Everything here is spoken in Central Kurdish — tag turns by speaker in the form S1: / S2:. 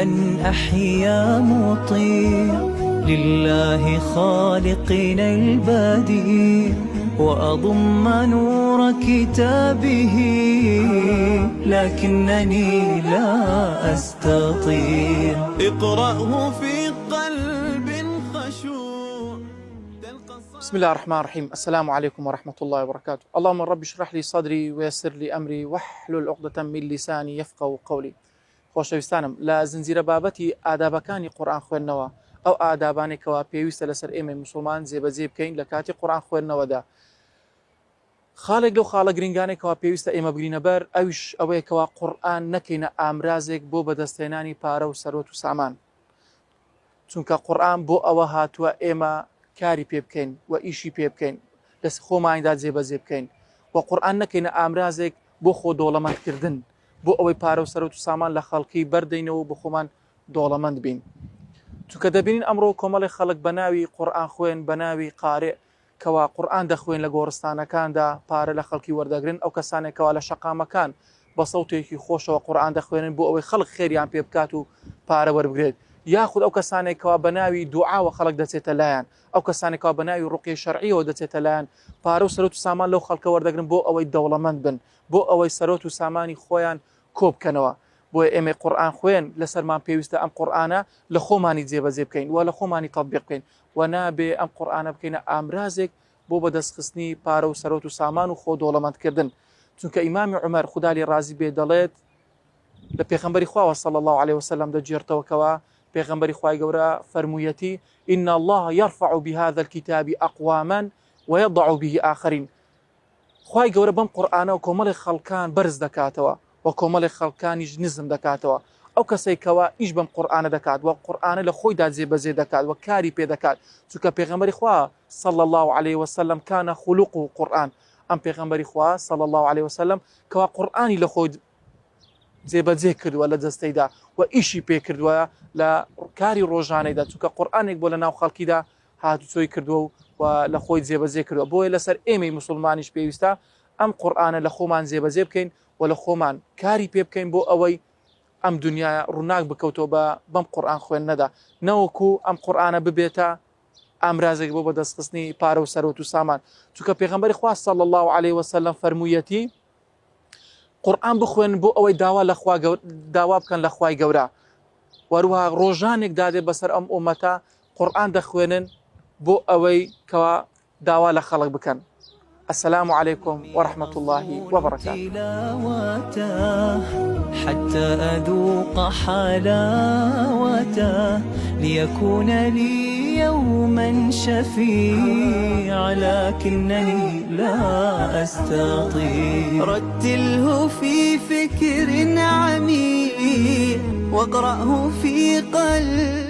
S1: أن أحيا مطيع لله خالقنا البديع وأضم نور كتابه، لكنني لا أستطيع.
S2: اقرأه في قلب خشوع.
S3: بسم الله الرحمن الرحيم. السلام عليكم ورحمة الله وبركاته. اللهم رب اشرح لي صدري ويسر لي أمري واحلل عقدة من لساني يفقهوا قولي. خۆشەویستانم، لە زنجیرە بابەتی ئادابەکانی قورئان خوێندنەوە، ئەو ئادابانێکەوە پێویستە لەسەر ئێمە موسڵمان جێبەجێ بکەین لە کاتی قورئان خوێندنەوەدا. خاڵێک لەو خاڵە گرنگانێکەوە پێویستە ئێمە بگرینە بەر، ئەویش ئەوەیەکەوە قورئان نەکەینە ئامرازێک بۆ بەدەستهێنانی پارە و سەرۆت و سامان، چونکە قورئان بۆ ئەوە هاتووە ئێمە کاری پێ بکەین و ئیشی پێ بکەین، لەس خۆمانیدا جێبەجێ بکەین، و قورئان نەکەینە ئامرازێک بۆ خۆ دۆڵەمەندکردن، بۆ ئەوەی پارە و سەرۆت و سامان لە خەڵکی بەردەینەوە بۆ خۆمان دۆڵەمەند بین. چونکە دەبینین ئەمڕۆ کۆمەڵی خەڵک بە ناوی قورئان خوێن، بە ناوی قارئ کەوا قورئان دەخوێن لە گۆڕستانەکاندا پارە لە خەڵکی وەردەگرن، ئەو کەسانێکەوە لە شەقامەکان بە سەوتێکی خۆشەوە قورئان دەخوێنن بۆ ئەوەی خەڵک خێریان پێ بکات و پارە وەربگرێت، یاخود ئەو کەسانێکەوە بە ناوی دوعاوە خەڵک دەچێتە لایەن، ئەو کەسانێکەوە بە ناوی ڕوقیە شەرعیەوە دەچێتە لایەن پارە و سەرۆت و سامان لەو خەڵکە وەردەگرن بۆ ئەوەی دەوڵەمەند بن، بۆ ئەوەی سەرۆت و سامانی خۆیان کۆبکەنەوە. بۆیە ئێمە قورئان خوێن لەسەرمان پێویستە ئەم قورئانە لە خۆمانی جێبەجێ بکەین و لە خۆمانی تەطبیق بکەین، و نابێ ئەم قورئانە بکەینە ئامرازێک بۆ بەدەستخستنی پارە و سەرۆت و سامان و خۆ دۆڵەمەندکردن. چونکە ئیمامی عومەر خودای لێ ڕازی بێ دەڵێت لە پێغەمبەری خوا صلی الله عليه وسلم دەگێڕتەوەکەوە پێغەمبەری خوای گەورە فەرموویەتی إن الله يرفع بهذا الكتاب أقواما ويضع به آخرين. خوای گەورە بەم قورئانە و کۆمەڵی خەڵکان بەرز دەکاتەوە و کۆمەڵی خەڵکانیش نزم دەکاتەوە، ئەو کەسێکەوە ئیش بەم قورئانە دەکات و قورئانە لە خۆیدا جێبەجێ دەکات و کاری پێ دەکات، چونکە پێغەمبەری خوا صلی الله عليه وسلم کان خلقه قورئان. ئەم پێغەمبەری خوا صلی الله عليه وسلم کەوا قورئانی لە خۆی جێبەجێ کردووە لە دەستەیدا و ئیشی پێ کردووە لە کاری ڕۆژانەیدا، چونکە قورئانێک بۆ لە ناو خەڵکیدا هاتوچۆی کردووە و لە خۆی جێبەجێ کردووە. بۆیە لەسەر ئێمەی موسڵمانیش پێویستە ئەم قورئانە لە خۆمان جێبەجێ بکەین و لە خۆمان کاری پێ بکەین بۆ ئەوەی ئەم دنیا ڕووناک بکەوتەوە بەم قورئان خوێندنەدا، نەوەکو ئەم قورئانە ببێتە ئامرازێک بۆ بەدەستخستنی پارە و سەرۆت و سامان. چونکە پێغەمبەری خوا صلی الله عليه وسلم فەرموویەتی قورئان بخوێن بۆ ئەوەی داوا بکەن لە خوای گەورە، وەروەها ڕۆژانێک دادێ بەسەر ئەم ئومەتە قورئان دەخوێنن بۆ ئەوەی کەوا داوا لە خەڵک بکەن. السلام عليكم ورحمة الله وبركاته.
S1: حتى أذوق حلاوته ليكون لي يوما شفيع، لكنني لا أستطيع. رتله في فكر عميق واقرأه في قلب